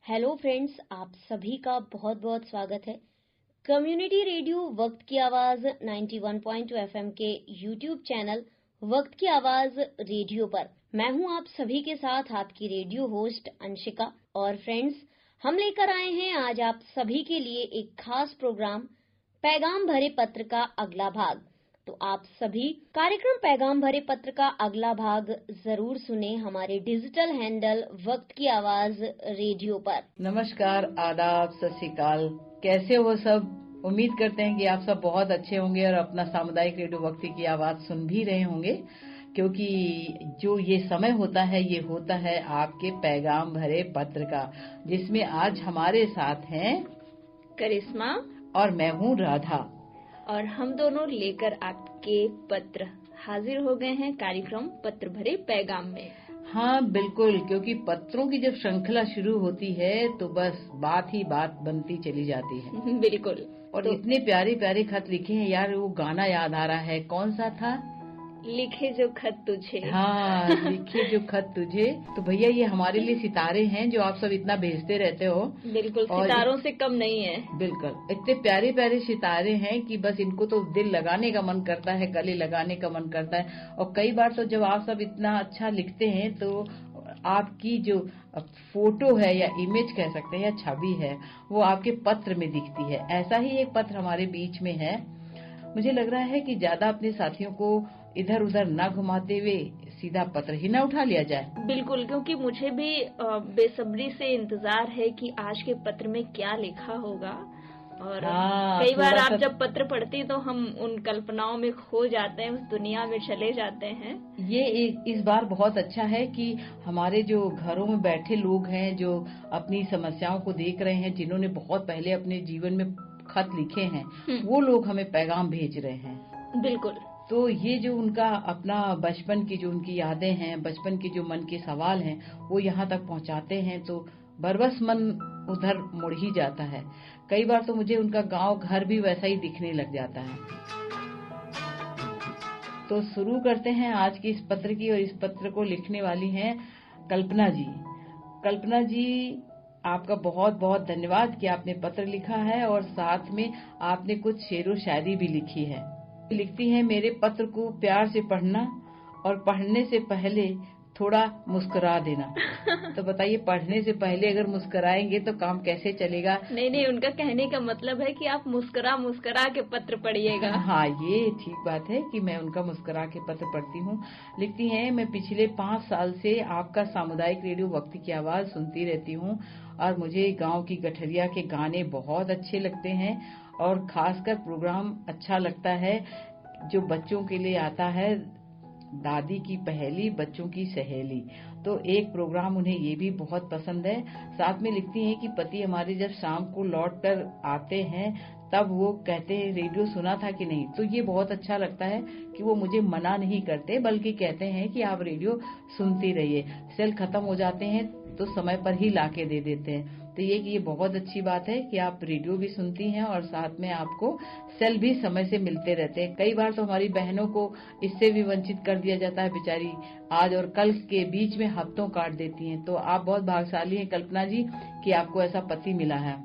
Hello friends, आप सभी का बहुत बहुत स्वागत है कम्युनिटी रेडियो वक्त की आवाज 91.2 एफएम के यूट्यूब चैनल वक्त की आवाज रेडियो पर। मैं हूं आप सभी के साथ आपकी रेडियो होस्ट अंशिका। और फ्रेंड्स, हम लेकर आए हैं आज आप सभी के लिए एक खास प्रोग्राम पैगाम भरे पत्र का अगला भाग। तो आप सभी कार्यक्रम पैगाम भरे पत्र का अगला भाग जरूर सुने हमारे डिजिटल हैंडल वक्त की आवाज रेडियो पर। नमस्कार, आदाब, सत श्री अकाल। कैसे हो सब? उम्मीद करते हैं कि आप सब बहुत अच्छे होंगे और अपना सामुदायिक रेडियो वक्त की आवाज सुन भी रहे होंगे, क्योंकि जो ये समय होता है ये होता है आपके पैगाम भरे पत्र का, जिसमें आज हमारे साथ हैं करिश्मा और मैं हूँ राधा। और हम दोनों लेकर आपके पत्र हाजिर हो गए हैं कार्यक्रम पत्र भरे पैगाम में। हाँ बिल्कुल, क्योंकि पत्रों की जब श्रृंखला शुरू होती है तो बस बात ही बात बनती चली जाती है। बिल्कुल। और तो इतने प्यारे प्यारे खत लिखे हैं यार। वो गाना याद आ रहा है, कौन सा था? लिखे जो खत तुझे। हाँ, लिखे जो खत तुझे। तो भैया ये हमारे लिए सितारे हैं जो आप सब इतना भेजते रहते हो। बिल्कुल, सितारों से कम नहीं है। बिल्कुल, इतने प्यारे प्यारे सितारे हैं कि बस इनको तो दिल लगाने का मन करता है, गले लगाने का मन करता है। और कई बार तो जब आप सब इतना अच्छा लिखते हैं तो आपकी जो फोटो है या इमेज कह सकते हैं या छवि है, वो आपके पत्र में दिखती है। ऐसा ही एक पत्र हमारे बीच में है। मुझे लग रहा है कि ज्यादा अपने साथियों को इधर उधर न घुमाते हुए सीधा पत्र ही न उठा लिया जाए। बिल्कुल, क्योंकि मुझे भी बेसब्री से इंतजार है कि आज के पत्र में क्या लिखा होगा। और कई बार आप जब पत्र पढ़ती तो हम उन कल्पनाओं में खो जाते हैं, उस दुनिया में चले जाते हैं। ये इस बार बहुत अच्छा है कि हमारे जो घरों में बैठे लोग हैं, जो अपनी समस्याओं को देख रहे हैं, जिन्होंने बहुत पहले अपने जीवन में खत लिखे हैं, वो लोग हमें पैगाम भेज रहे हैं। बिल्कुल। तो ये जो उनका अपना बचपन की जो उनकी यादें हैं, बचपन के जो मन के सवाल हैं, वो यहाँ तक पहुँचाते हैं तो बरबस मन उधर मुड़ ही जाता है। कई बार तो मुझे उनका गांव घर भी वैसा ही दिखने लग जाता है। तो शुरू करते हैं आज की इस पत्र की। और इस पत्र को लिखने वाली हैं कल्पना जी। कल्पना जी, आपका बहुत बहुत धन्यवाद कि आपने पत्र लिखा है और साथ में आपने कुछ शेरो शायरी भी लिखी है। लिखती हैं, मेरे पत्र को प्यार से पढ़ना और पढ़ने से पहले थोड़ा मुस्कुरा देना। तो बताइए, पढ़ने से पहले अगर मुस्कुराएंगे तो काम कैसे चलेगा? नहीं, उनका कहने का मतलब है कि आप मुस्कुरा मुस्कुरा के पत्र पढ़िएगा। हाँ, ये ठीक बात है कि मैं उनका मुस्कुरा के पत्र पढ़ती हूँ। लिखती हैं, मैं पिछले 5 साल से आपका सामुदायिक रेडियो वक्त की आवाज सुनती रहती हूँ और मुझे गाँव की गठरिया के गाने बहुत अच्छे लगते हैं और खासकर प्रोग्राम अच्छा लगता है जो बच्चों के लिए आता है, दादी की पहेली बच्चों की सहेली। तो एक प्रोग्राम उन्हें ये भी बहुत पसंद है। साथ में लिखती हैं कि पति हमारे जब शाम को लौट कर आते हैं तब वो कहते हैं रेडियो सुना था कि नहीं। तो ये बहुत अच्छा लगता है कि वो मुझे मना नहीं करते, बल्कि कहते हैं कि आप रेडियो सुनती रहिए, सेल खत्म हो जाते हैं तो समय पर ही लाके दे देते हैं। तो ये बहुत अच्छी बात है कि आप रेडियो भी सुनती हैं और साथ में आपको सेल भी समय से मिलते रहते हैं। कई बार तो हमारी बहनों को इससे भी वंचित कर दिया जाता है, बेचारी आज और कल के बीच में हफ्तों काट देती हैं। तो आप बहुत भाग्यशाली हैं कल्पना जी कि आपको ऐसा पति मिला है।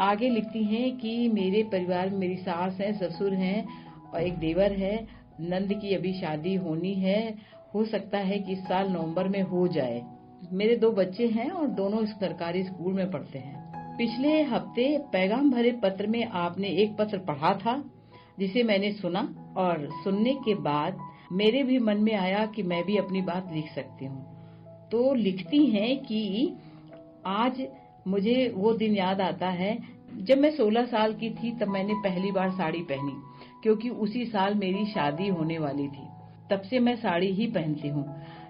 आगे लिखती हैं कि मेरे परिवार में मेरी सास है, ससुर हैं और एक देवर है। नंद की अभी शादी होनी है, हो सकता है कि इस साल नवंबर में हो जाए। मेरे 2 बच्चे हैं और दोनों सरकारी स्कूल में पढ़ते हैं। पिछले हफ्ते पैगाम भरे पत्र में आपने एक पत्र पढ़ा था जिसे मैंने सुना और सुनने के बाद मेरे भी मन में आया कि मैं भी अपनी बात लिख सकती हूँ। तो लिखती हैं कि आज मुझे वो दिन याद आता है जब मैं 16 साल की थी, तब मैंने पहली बार साड़ी पहनी, क्योंकि उसी साल मेरी शादी होने वाली थी। तब से मैं साड़ी ही पहनती हूँ।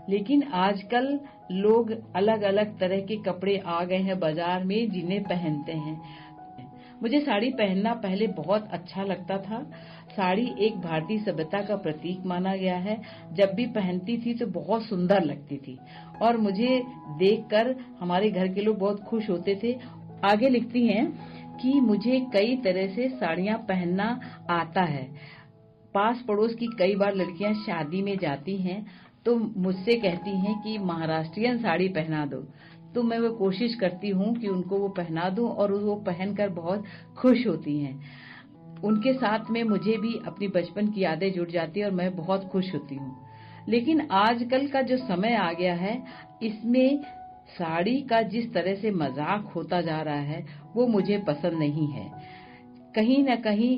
लेकिन आजकल लोग अलग अलग तरह के कपड़े आ गए हैं बाजार में जिन्हें पहनते हैं। मुझे साड़ी पहनना पहले बहुत अच्छा लगता था। साड़ी एक भारतीय सभ्यता का प्रतीक माना गया है। जब भी पहनती थी तो बहुत सुंदर लगती थी और मुझे देखकर हमारे घर के लोग बहुत खुश होते थे। आगे लिखती हैं कि मुझे कई तरह से साड़ियां पहनना आता है। पास पड़ोस की कई बार लड़कियां शादी में जाती हैं तो मुझसे कहती हैं कि महाराष्ट्रियन साड़ी पहना दो। तो मैं वो कोशिश करती हूँ कि उनको वो पहना दूं और वो पहनकर बहुत खुश होती हैं। उनके साथ में मुझे भी अपनी बचपन की यादें जुड़ जाती है और मैं बहुत खुश होती हूँ। लेकिन आजकल का जो समय आ गया है, इसमें साड़ी का जिस तरह से मजाक होता जा रहा है वो मुझे पसंद नहीं है। कहीं न कहीं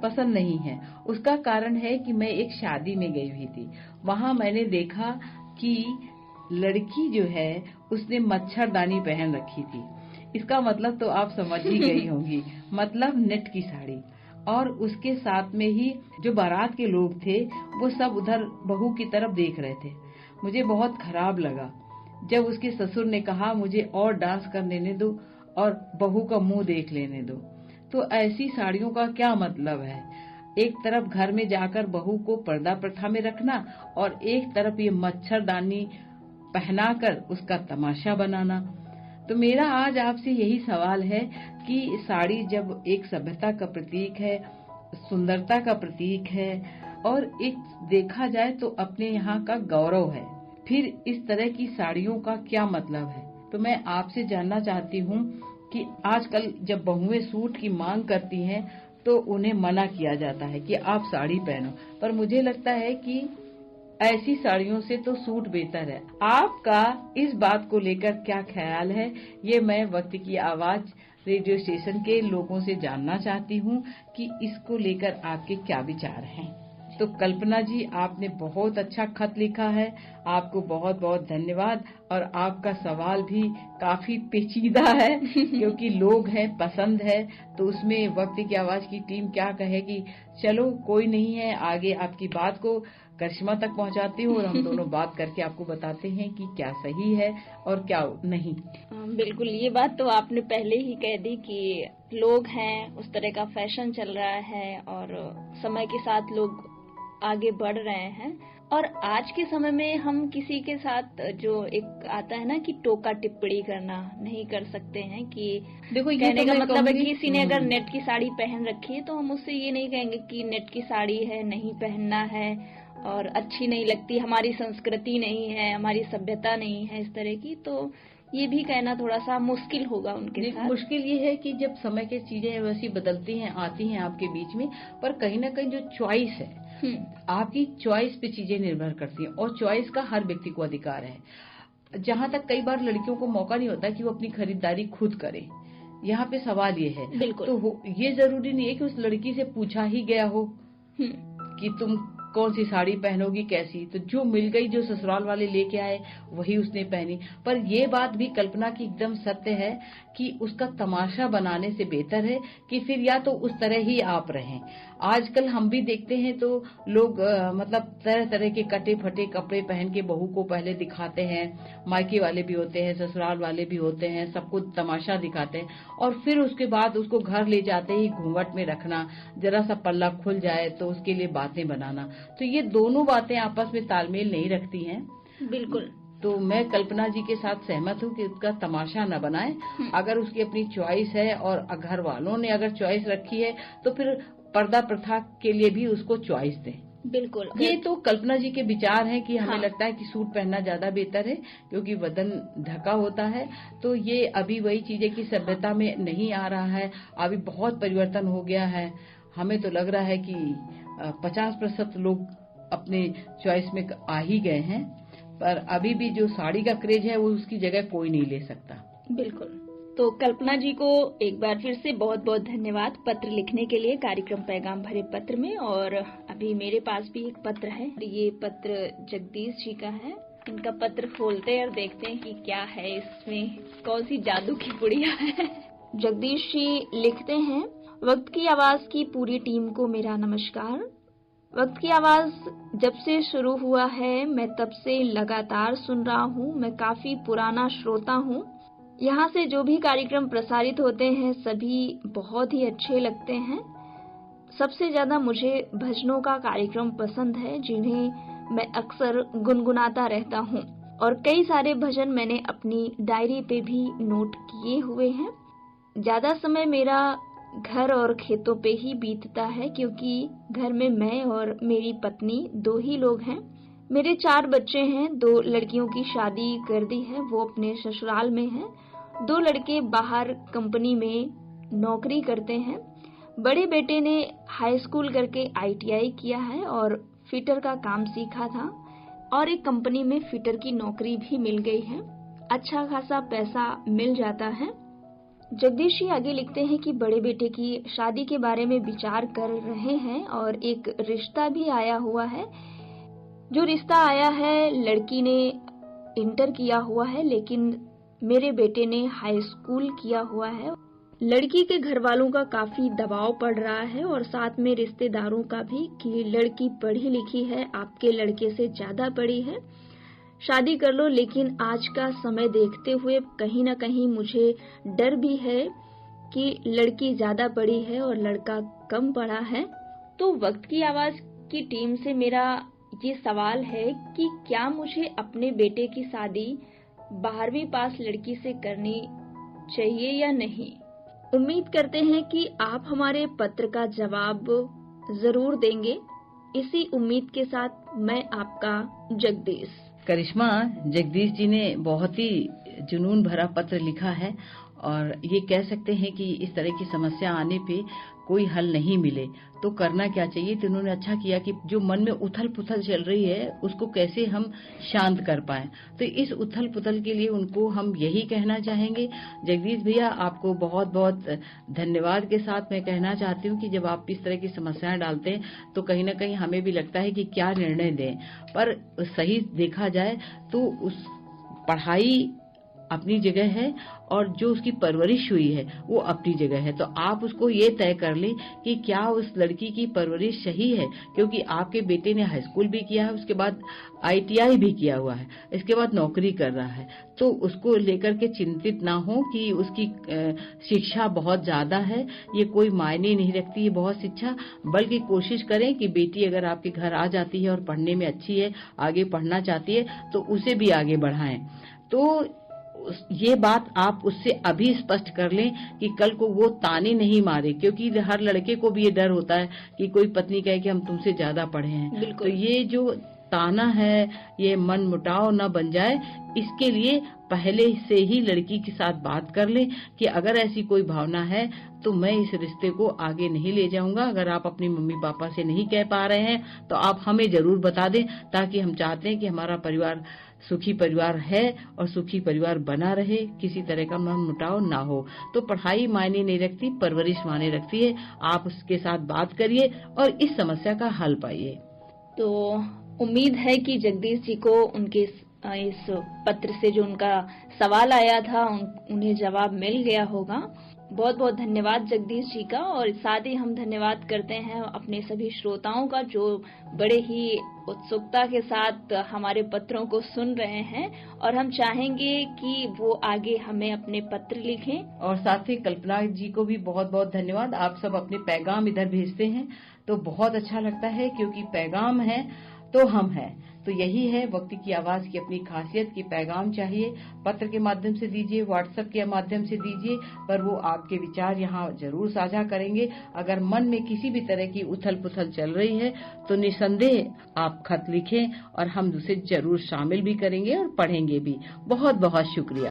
पसंद नहीं है। उसका कारण है कि मैं एक शादी में गई हुई थी। वहां मैंने देखा कि लड़की जो है उसने मच्छरदानी पहन रखी थी। इसका मतलब तो आप समझ ही गई होंगी, मतलब नेट की साड़ी। और उसके साथ में ही जो बारात के लोग थे वो सब उधर बहू की तरफ देख रहे थे। मुझे बहुत खराब लगा जब उसके ससुर ने कहा मुझे और डांस करने देने दो और बहू का मुंह देख लेने दो। तो ऐसी साड़ियों का क्या मतलब है? एक तरफ घर में जाकर बहू को पर्दा प्रथा में रखना और एक तरफ ये मच्छरदानी पहनाकर उसका तमाशा बनाना। तो मेरा आज आपसे यही सवाल है कि साड़ी जब एक सभ्यता का प्रतीक है, सुंदरता का प्रतीक है और एक देखा जाए तो अपने यहाँ का गौरव है, फिर इस तरह की साड़ियों का क्या मतलब है? तो मैं आपसे जानना चाहती हूँ कि आजकल जब बहुएं सूट की मांग करती हैं तो उन्हें मना किया जाता है कि आप साड़ी पहनो, पर मुझे लगता है कि ऐसी साड़ियों से तो सूट बेहतर है। आपका इस बात को लेकर क्या ख्याल है? ये मैं वक्त की आवाज रेडियो स्टेशन के लोगों से जानना चाहती हूँ कि इसको लेकर आपके क्या विचार हैं। तो कल्पना जी, आपने बहुत अच्छा खत लिखा है, आपको बहुत बहुत धन्यवाद। और आपका सवाल भी काफी पेचीदा है क्योंकि लोग हैं, पसंद है, तो उसमें वक्त की आवाज की टीम क्या कहेगी। चलो कोई नहीं है, आगे आपकी बात को करिश्मा तक पहुंचाती हूँ और हम दोनों बात करके आपको बताते हैं कि क्या सही है और क्या नहीं। बिल्कुल, ये बात तो आपने पहले ही कह दी कि लोग हैं, उस तरह का फैशन चल रहा है और समय के साथ लोग आगे बढ़ रहे हैं। और आज के समय में हम किसी के साथ जो एक आता है ना कि टोका टिप्पणी करना नहीं कर सकते हैं कि देखो, ये कहने तो का मतलब है कि किसी ने अगर हम्म। नेट की साड़ी पहन रखी है तो हम उससे ये नहीं कहेंगे कि नेट की साड़ी है, नहीं पहनना है और अच्छी नहीं लगती, हमारी संस्कृति नहीं है, हमारी सभ्यता नहीं है इस तरह की। तो ये भी कहना थोड़ा सा मुश्किल होगा उनके साथ। मुश्किल ये है कि जब समय की चीजें वैसी बदलती हैं, आती हैं आपके बीच में, पर कहीं ना कहीं जो चॉइस है, आपकी चॉइस पे चीजें निर्भर करती हैं और चॉइस का हर व्यक्ति को अधिकार है। जहाँ तक कई बार लड़कियों को मौका नहीं होता कि वो अपनी खरीदारी खुद करे, यहाँ पे सवाल ये है। बिल्कुल। तो ये जरूरी नहीं है कि उस लड़की से पूछा ही गया हो कि तुम कौन सी साड़ी पहनोगी, कैसी, तो जो मिल गई, जो ससुराल वाले लेके आए वही उसने पहनी। पर ये बात भी कल्पना की एकदम सत्य है कि उसका तमाशा बनाने से बेहतर है कि फिर या तो उस तरह ही आप रहें। आजकल हम भी देखते हैं तो लोग मतलब तरह तरह के कटे फटे कपड़े पहन के बहू को पहले दिखाते हैं, मायके वाले भी होते हैं, ससुराल वाले भी होते हैं, सबको तमाशा दिखाते हैं और फिर उसके बाद उसको घर ले जाते ही घूंघट में रखना, जरा सा पल्ला खुल जाए तो उसके लिए बातें बनाना। तो ये दोनों बातें आपस में तालमेल नहीं रखती हैं। बिल्कुल। तो मैं कल्पना जी के साथ सहमत हूँ कि उसका तमाशा न बनाए। अगर उसकी अपनी चॉइस है और घर वालों ने अगर चॉइस रखी है तो फिर पर्दा प्रथा के लिए भी उसको चॉइस दें। बिल्कुल। ये तो कल्पना जी के विचार हैं कि हमें लगता है कि सूट पहनना ज्यादा बेहतर है क्योंकि बदन ढका होता है। तो ये अभी वही चीज है कि सभ्यता में नहीं आ रहा है, अभी बहुत परिवर्तन हो गया है। हमें तो लग रहा है कि 50% लोग अपने चॉइस में आ ही गए हैं, पर अभी भी जो साड़ी का क्रेज है वो उसकी जगह कोई नहीं ले सकता। बिल्कुल। तो कल्पना जी को एक बार फिर से बहुत बहुत धन्यवाद पत्र लिखने के लिए कार्यक्रम पैगाम भरे पत्र में। और अभी मेरे पास भी एक पत्र है, ये पत्र जगदीश जी का है। इनका पत्र खोलते हैं और देखते हैं कि क्या है इसमें, कौन सी जादू की पुड़िया है। जगदीश जी लिखते हैं, वक्त की आवाज की पूरी टीम को मेरा नमस्कार। वक्त की आवाज जब से शुरू हुआ है मैं तब से लगातार सुन रहा हूँ। मैं काफी पुराना श्रोता हूँ। यहाँ से जो भी कार्यक्रम प्रसारित होते हैं सभी बहुत ही अच्छे लगते हैं। सबसे ज्यादा मुझे भजनों का कार्यक्रम पसंद है जिन्हें मैं अक्सर गुनगुनाता रहता हूँ और कई सारे भजन मैंने अपनी डायरी पे भी नोट किए हुए हैं। ज्यादा समय मेरा घर और खेतों पे ही बीतता है क्योंकि घर में मैं और मेरी पत्नी 2 ही लोग हैं। मेरे 4 बच्चे हैं, 2 लड़कियों की शादी कर दी है, वो अपने ससुराल में हैं। 2 लड़के बाहर कंपनी में नौकरी करते हैं। बड़े बेटे ने हाई स्कूल करके ITI किया है और फिटर का काम सीखा था और एक कंपनी में फिटर की नौकरी भी मिल गई है। अच्छा खासा पैसा मिल जाता है। जगदीश जी आगे लिखते हैं कि बड़े बेटे की शादी के बारे में विचार कर रहे हैं और एक रिश्ता भी आया हुआ है। जो रिश्ता आया है, लड़की ने इंटर किया हुआ है लेकिन मेरे बेटे ने हाई स्कूल किया हुआ है। लड़की के घर वालों का काफी दबाव पड़ रहा है और साथ में रिश्तेदारों का भी कि लड़की पढ़ी लिखी है, आपके लड़के से ज्यादा पढ़ी है, शादी कर लो। लेकिन आज का समय देखते हुए कहीं ना कहीं मुझे डर भी है कि लड़की ज्यादा पढ़ी है और लड़का कम पढ़ा है। तो वक्त की आवाज की टीम से मेरा ये सवाल है कि क्या मुझे अपने बेटे की शादी 12वीं पास लड़की से करनी चाहिए या नहीं। उम्मीद करते हैं कि आप हमारे पत्र का जवाब जरूर देंगे। इसी उम्मीद के साथ मैं आपका जगदीश। करिश्मा, जगदीश जी ने बहुत ही जुनून भरा पत्र लिखा है और ये कह सकते हैं कि इस तरह की समस्या आने पे कोई हल नहीं मिले तो करना क्या चाहिए। तो उन्होंने अच्छा किया कि जो मन में उथल पुथल चल रही है उसको कैसे हम शांत कर पाएं। तो इस उथल पुथल के लिए उनको हम यही कहना चाहेंगे। जगदीश भैया, आपको बहुत बहुत धन्यवाद के साथ मैं कहना चाहती हूँ कि जब आप इस तरह की समस्याएं डालते हैं तो कहीं ना कहीं हमें भी लगता है कि क्या निर्णय दें, पर सही देखा जाए तो उस पढ़ाई अपनी जगह है और जो उसकी परवरिश हुई है वो अपनी जगह है। तो आप उसको ये तय कर लें कि क्या उस लड़की की परवरिश सही है, क्योंकि आपके बेटे ने हाई स्कूल भी किया है, उसके बाद ITI भी किया हुआ है, इसके बाद नौकरी कर रहा है। तो उसको लेकर के चिंतित ना हो कि उसकी शिक्षा बहुत ज्यादा है, ये कोई मायने नहीं रखती है बहुत शिक्षा, बल्कि कोशिश करें कि बेटी अगर आपके घर आ जाती है और पढ़ने में अच्छी है, आगे पढ़ना चाहती है, तो उसे भी आगे बढ़ाएं। तो ये बात आप उससे अभी स्पष्ट कर लें कि कल को वो ताने नहीं मारे, क्योंकि हर लड़के को भी ये डर होता है कि कोई पत्नी कहे कि हम तुमसे ज्यादा पढ़े हैं। तो ये जो ताना है, ये मन मुटाव न बन जाए, इसके लिए पहले से ही लड़की के साथ बात कर लें कि अगर ऐसी कोई भावना है तो मैं इस रिश्ते को आगे नहीं ले जाऊंगा। अगर आप अपनी मम्मी पापा से नहीं कह पा रहे हैं तो आप हमें जरूर बता दें, ताकि हम चाहते हैं कि हमारा परिवार सुखी परिवार है और सुखी परिवार बना रहे, किसी तरह का मन मुटाव ना हो। तो पढ़ाई मायने नहीं रखती, परवरिश मायने रखती है। आप उसके साथ बात करिए और इस समस्या का हल पाइए। तो उम्मीद है कि जगदीश जी को उनके इस पत्र से जो उनका सवाल आया था उन्हें जवाब मिल गया होगा। बहुत बहुत धन्यवाद जगदीश जी का। और साथ ही हम धन्यवाद करते हैं अपने सभी श्रोताओं का जो बड़े ही उत्सुकता के साथ हमारे पत्रों को सुन रहे हैं, और हम चाहेंगे कि वो आगे हमें अपने पत्र लिखें। और साथ ही कल्पना जी को भी बहुत बहुत धन्यवाद। आप सब अपने पैगाम इधर भेजते हैं तो बहुत अच्छा लगता है, क्योंकि पैगाम है तो हम हैं। तो यही है वक्त की आवाज की अपनी खासियत कि पैगाम चाहिए, पत्र के माध्यम से दीजिए, व्हाट्सएप के माध्यम से दीजिए, पर वो आपके विचार यहाँ जरूर साझा करेंगे। अगर मन में किसी भी तरह की उथल पुथल चल रही है तो निसंदेह आप खत लिखें और हम उसे जरूर शामिल भी करेंगे और पढ़ेंगे भी। बहुत बहुत शुक्रिया।